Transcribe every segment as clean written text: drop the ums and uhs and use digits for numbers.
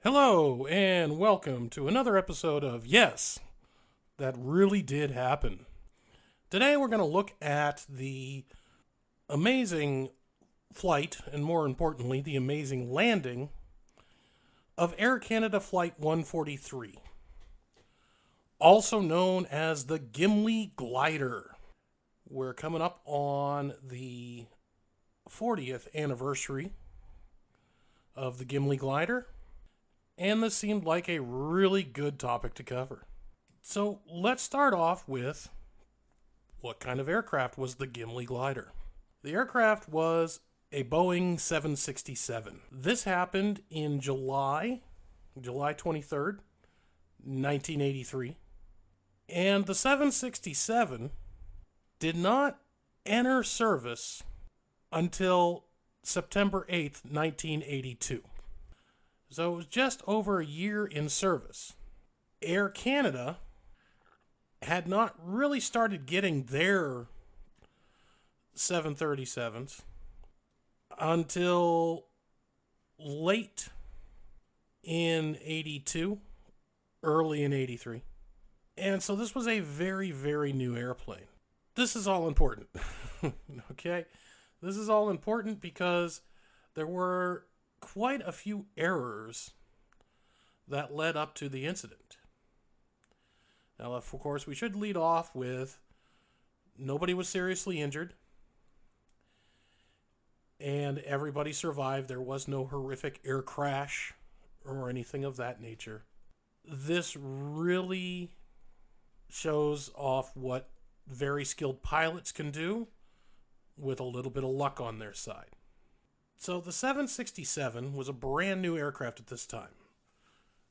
Hello, and welcome to another episode of Yes, That Really Did Happen. Today we're going to look at the amazing flight, and more importantly, the amazing landing of Air Canada Flight 143, also known as the Gimli Glider. We're coming up on the 40th anniversary of the Gimli Glider, and this seemed like a really good topic to cover. So let's start off with what kind of aircraft was the Gimli Glider? The aircraft was a Boeing 767. This happened in July 23rd, 1983. And the 767 did not enter service until September 8th, 1982. So it was just over a year in service. Air Canada had not really started getting their 737s until late in 82, early in 83. And so this was a very, very new airplane. This is all important. Okay? This is all important because there were quite a few errors that led up to the incident. Now, of course, we should lead off with nobody was seriously injured and everybody survived. There was no horrific air crash or anything of that nature. This really shows off what very skilled pilots can do with a little bit of luck on their side. So the 767 was a brand new aircraft at this time.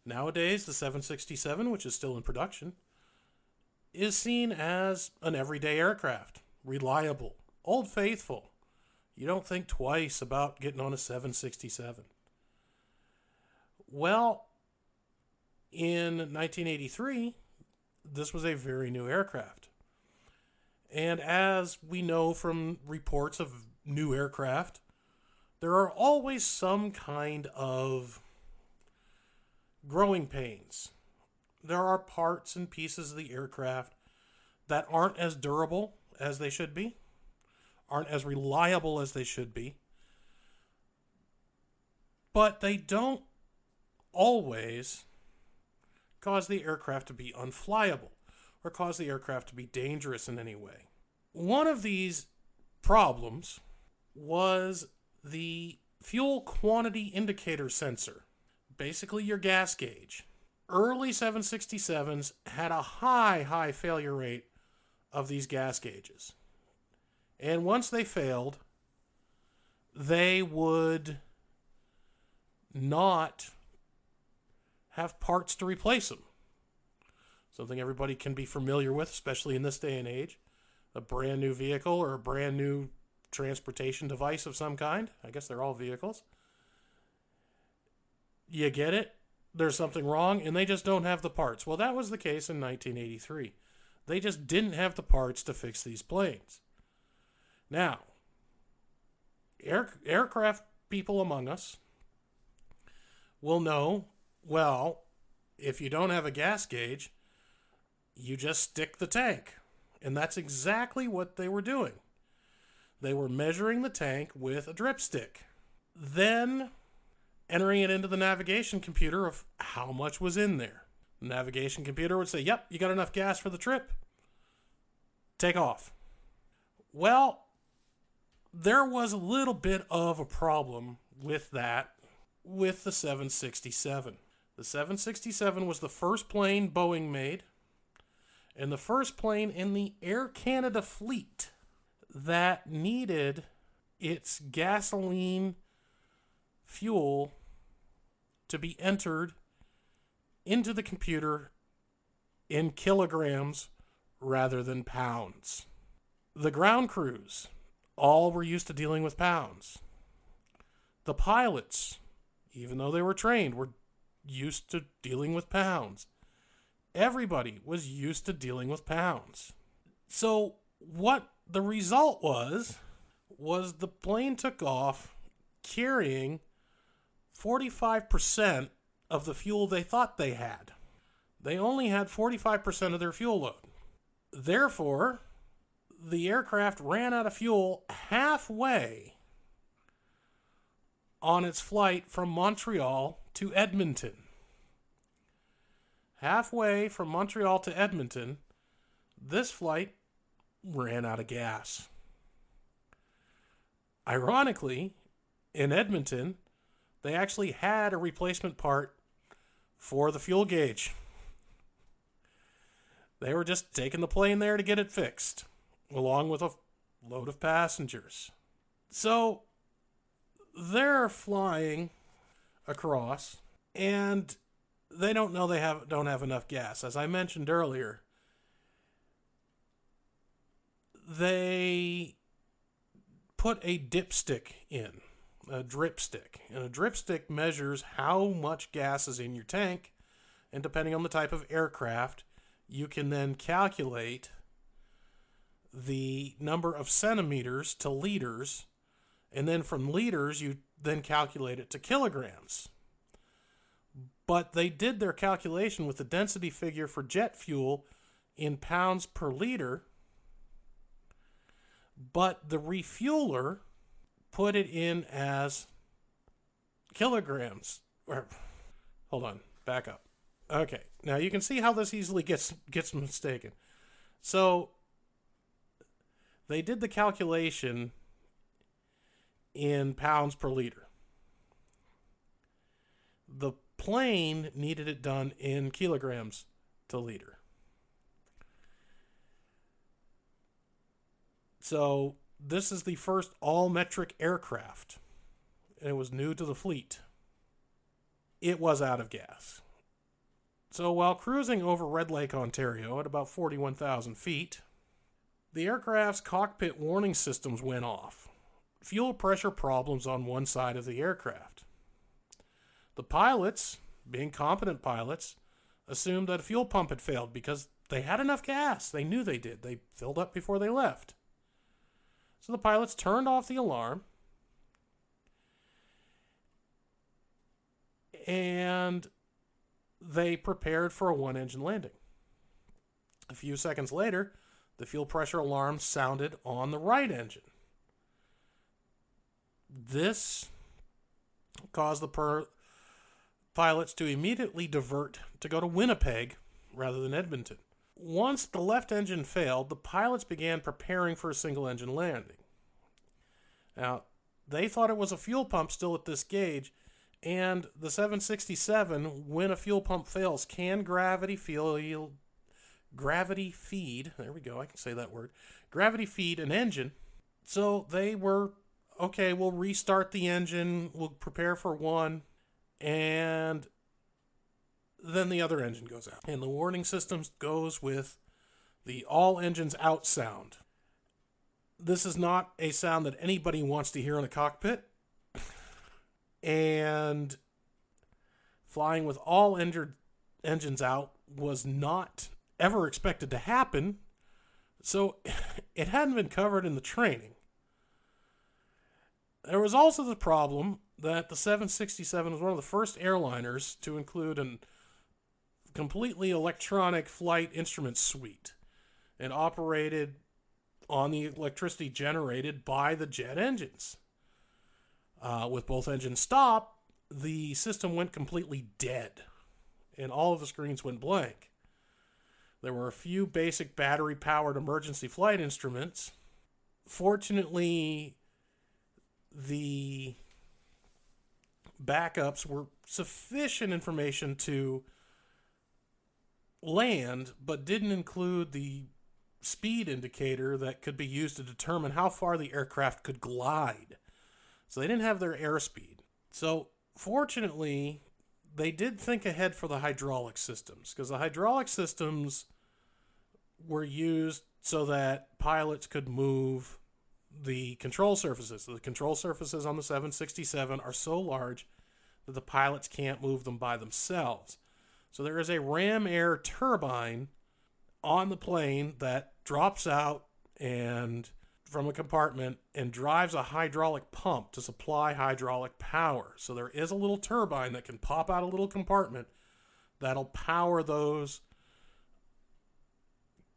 Nowadays, the 767, which is still in production, is seen as an everyday aircraft. Reliable, old faithful. You don't think twice about getting on a 767. Well, in 1983, this was a very new aircraft. And as we know from reports of new aircraft, there are always some kind of growing pains. There are parts and pieces of the aircraft that aren't as durable as they should be, aren't as reliable as they should be, but they don't always cause the aircraft to be unflyable or cause the aircraft to be dangerous in any way. One of these problems was the fuel quantity indicator sensor, basically your gas gauge. Early 767s had a high failure rate of these gas gauges. And once they failed, they would not have parts to replace them. Something everybody can be familiar with, especially in this day and age. A brand new vehicle or a brand new transportation device of some kind. I guess they're all vehicles. You get it? There's something wrong, and they just don't have the parts. Well, that was the case in 1983. They just didn't have the parts to fix these planes. Now, aircraft people among us will know, well, if you don't have a gas gauge, you just stick the tank. And that's exactly what they were doing. They were measuring the tank with a drip stick, then entering it into the navigation computer of how much was in there. The navigation computer would say, yep, you got enough gas for the trip. Take off. Well, there was a little bit of a problem with that with the 767. The 767 was the first plane Boeing made and the first plane in the Air Canada fleet that needed its gasoline fuel to be entered into the computer in kilograms rather than pounds. The ground crews all were used to dealing with pounds. The pilots, even though they were trained, were used to dealing with pounds. Everybody was used to dealing with pounds. So what the result was the plane took off carrying 45% of the fuel they thought they had. They only had 45% of their fuel load. Therefore, the aircraft ran out of fuel halfway on its flight from Montreal to Edmonton. Halfway from Montreal to Edmonton, this flight ran out of gas. Ironically, in Edmonton, they actually had a replacement part for the fuel gauge. They were just taking the plane there to get it fixed, along with a load of passengers. So they're flying across, and they don't know they don't have enough gas. As I mentioned earlier, they put a dipstick in, a drip stick. And a drip stick measures how much gas is in your tank, and depending on the type of aircraft, you can then calculate the number of centimeters to liters, and then from liters, you then calculate it to kilograms. But they did their calculation with the density figure for jet fuel in pounds per liter, but the refueler put it in as kilograms. Hold on, back up. Okay, now you can see how this easily gets mistaken. So they did the calculation in pounds per liter. The plane needed it done in kilograms to liter. So this is the first all-metric aircraft. It was new to the fleet. It was out of gas. So while cruising over Red Lake, Ontario at about 41,000 feet, the aircraft's cockpit warning systems went off. Fuel pressure problems on one side of the aircraft. The pilots, being competent pilots, assumed that a fuel pump had failed because they had enough gas. They knew they did. They filled up before they left. So the pilots turned off the alarm and they prepared for a one-engine landing. A few seconds later, the fuel pressure alarm sounded on the right engine. This caused the pilots to immediately divert to go to Winnipeg rather than Edmonton. Once the left engine failed, the pilots began preparing for a single-engine landing. Now, they thought it was a fuel pump still at this gauge, and the 767, when a fuel pump fails, can gravity feed, there we go, I can say that word, gravity feed an engine. So they were, okay, we'll restart the engine, we'll prepare for one, and then the other engine goes out. And the warning system goes with the all engines out sound. This is not a sound that anybody wants to hear in a cockpit. And flying with all engines out was not ever expected to happen. So it hadn't been covered in the training. There was also the problem that the 767 was one of the first airliners to include a completely electronic flight instrument suite and operated on the electricity generated by the jet engines. With both engines stopped, the system went completely dead and all of the screens went blank. There were a few basic battery-powered emergency flight instruments. Fortunately, the backups were sufficient information to land, but didn't include the speed indicator that could be used to determine how far the aircraft could glide. So they didn't have their airspeed. So fortunately, they did think ahead for the hydraulic systems, because the hydraulic systems were used so that pilots could move the control surfaces. The control surfaces on the 767 are so large that the pilots can't move them by themselves. So there is a ram air turbine on the plane that drops out and from a compartment and drives a hydraulic pump to supply hydraulic power. So there is a little turbine that can pop out a little compartment that'll power those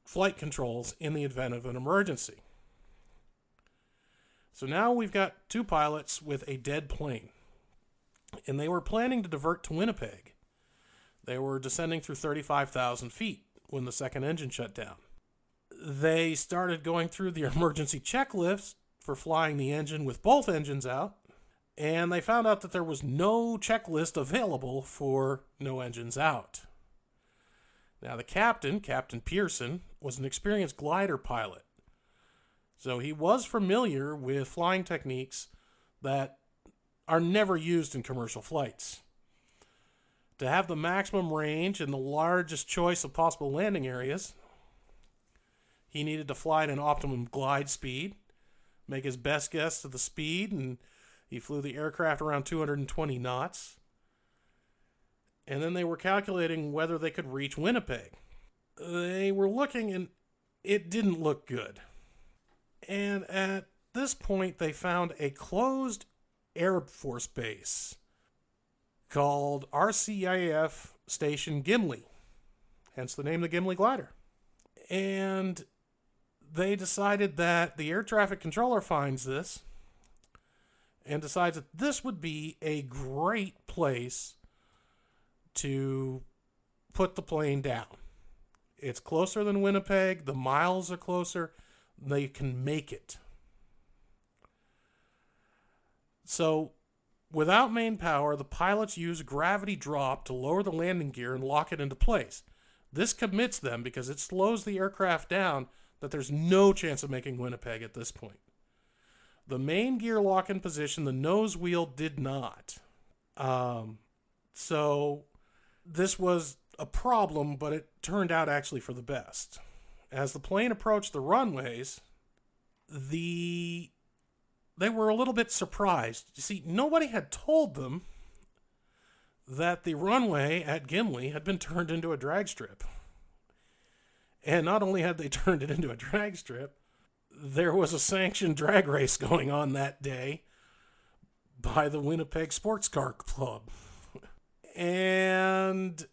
flight controls in the event of an emergency. So now we've got two pilots with a dead plane, and they were planning to divert to Winnipeg. They were descending through 35,000 feet when the second engine shut down. They started going through the emergency checklist for flying the engine with both engines out, and they found out that there was no checklist available for no engines out. Now, the captain, Captain Pearson, was an experienced glider pilot. So he was familiar with flying techniques that are never used in commercial flights. To have the maximum range and the largest choice of possible landing areas, he needed to fly at an optimum glide speed, make his best guess of the speed, and he flew the aircraft around 220 knots. And then they were calculating whether they could reach Winnipeg. They were looking, and it didn't look good. And at this point, they found a closed Air Force base called RCAF Station Gimli, hence the name of the Gimli Glider. And they decided that the air traffic controller finds this and decides that this would be a great place to put the plane down. It's closer than Winnipeg. The miles are closer. They can make it. So, without main power, the pilots use gravity drop to lower the landing gear and lock it into place. This commits them, because it slows the aircraft down, that there's no chance of making Winnipeg at this point. The main gear lock in position, the nose wheel did not. So this was a problem, but it turned out actually for the best. As the plane approached the runways, they were a little bit surprised. You see, nobody had told them that the runway at Gimli had been turned into a drag strip. And not only had they turned it into a drag strip, there was a sanctioned drag race going on that day by the Winnipeg Sports Car Club. And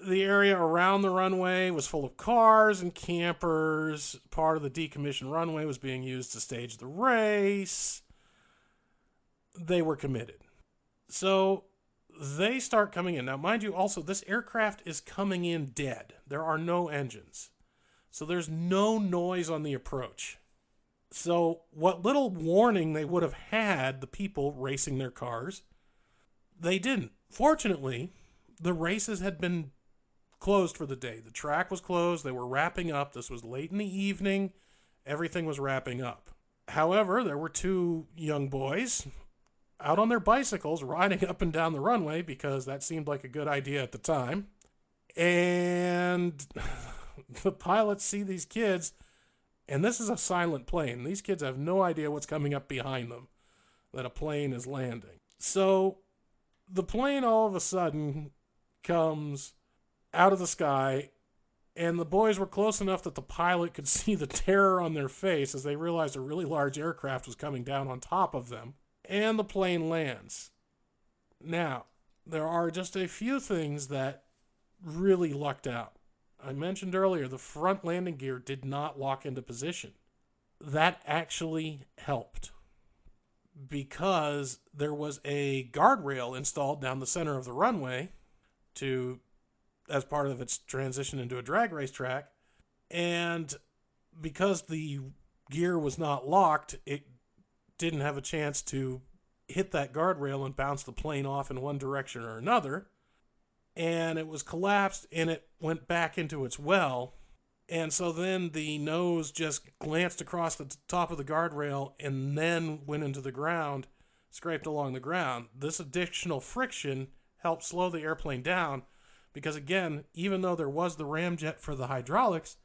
the area around the runway was full of cars and campers. Part of the decommissioned runway was being used to stage the race. They were committed. So they start coming in. Now, mind you, also, this aircraft is coming in dead. There are no engines. So there's no noise on the approach. So what little warning they would have had, the people racing their cars, they didn't. Fortunately, the races had been closed for the day. The track was closed. They were wrapping up. This was late in the evening. Everything was wrapping up. However, there were two young boys out on their bicycles riding up and down the runway, because that seemed like a good idea at the time. And the pilots see these kids, and this is a silent plane. These kids have no idea what's coming up behind them, that a plane is landing. So the plane all of a sudden comes out of the sky, and the boys were close enough that the pilot could see the terror on their face as they realized a really large aircraft was coming down on top of them, and the plane lands. Now, there are just a few things that really lucked out. I mentioned earlier, the front landing gear did not lock into position. That actually helped, because there was a guardrail installed down the center of the runway as part of its transition into a drag race track. And because the gear was not locked, it didn't have a chance to hit that guardrail and bounce the plane off in one direction or another. And it was collapsed, and it went back into its well. And so then the nose just glanced across the top of the guardrail and then went into the ground, scraped along the ground. This additional friction helped slow the airplane down, because, again, even though there was the ramjet for the hydraulics,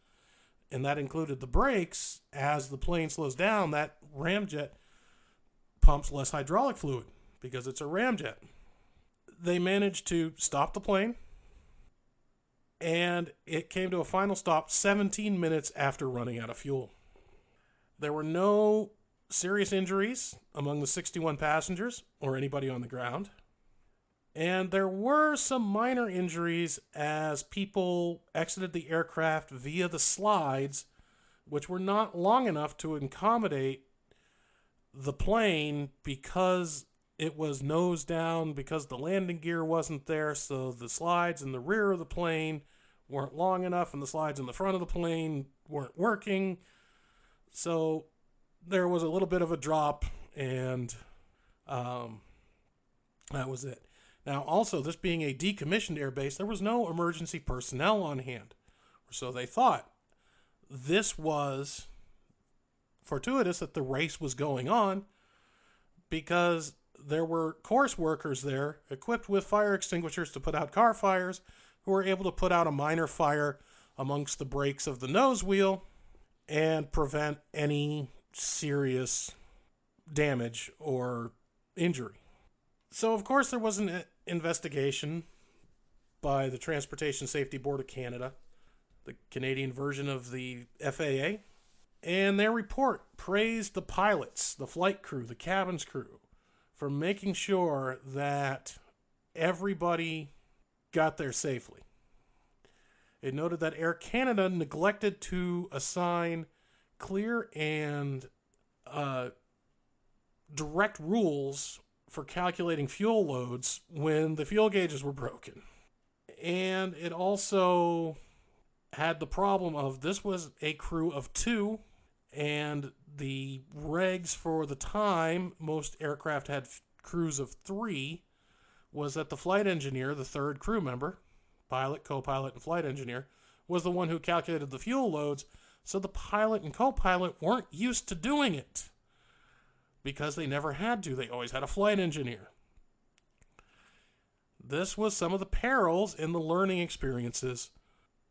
and that included the brakes, as the plane slows down, that ramjet pumps less hydraulic fluid because it's a ramjet. They managed to stop the plane, and it came to a final stop 17 minutes after running out of fuel. There were no serious injuries among the 61 passengers or anybody on the ground. And there were some minor injuries as people exited the aircraft via the slides, which were not long enough to accommodate the plane because it was nose down, because the landing gear wasn't there. So the slides in the rear of the plane weren't long enough, and the slides in the front of the plane weren't working. So there was a little bit of a drop, and that was it. Now, also, this being a decommissioned airbase, there was no emergency personnel on hand. So they thought this was fortuitous that the race was going on because there were course workers there equipped with fire extinguishers to put out car fires who were able to put out a minor fire amongst the brakes of the nose wheel and prevent any serious damage or injury. So, of course, there was an investigation by the Transportation Safety Board of Canada, the Canadian version of the FAA, and their report praised the pilots, the flight crew, the cabins crew, for making sure that everybody got there safely. It noted that Air Canada neglected to assign clear and direct rules for calculating fuel loads when the fuel gauges were broken. And it also had the problem of this was a crew of 2, and the regs for the time, most aircraft had crews of 3, was that the flight engineer, the third crew member, pilot, co-pilot, and flight engineer, was the one who calculated the fuel loads, so the pilot and co-pilot weren't used to doing it because they never had to. They always had a flight engineer. This was some of the perils in the learning experiences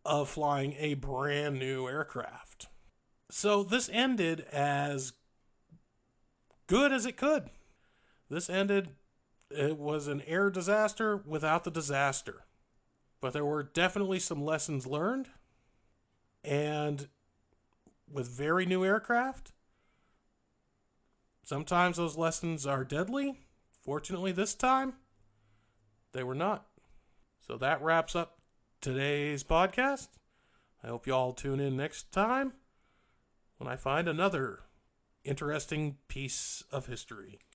of flying a brand new aircraft. So this ended as good as it could. It was an air disaster without the disaster. But there were definitely some lessons learned. And with very new aircraft, sometimes those lessons are deadly. Fortunately, this time, they were not. So that wraps up today's podcast. I hope you all tune in next time when I find another interesting piece of history.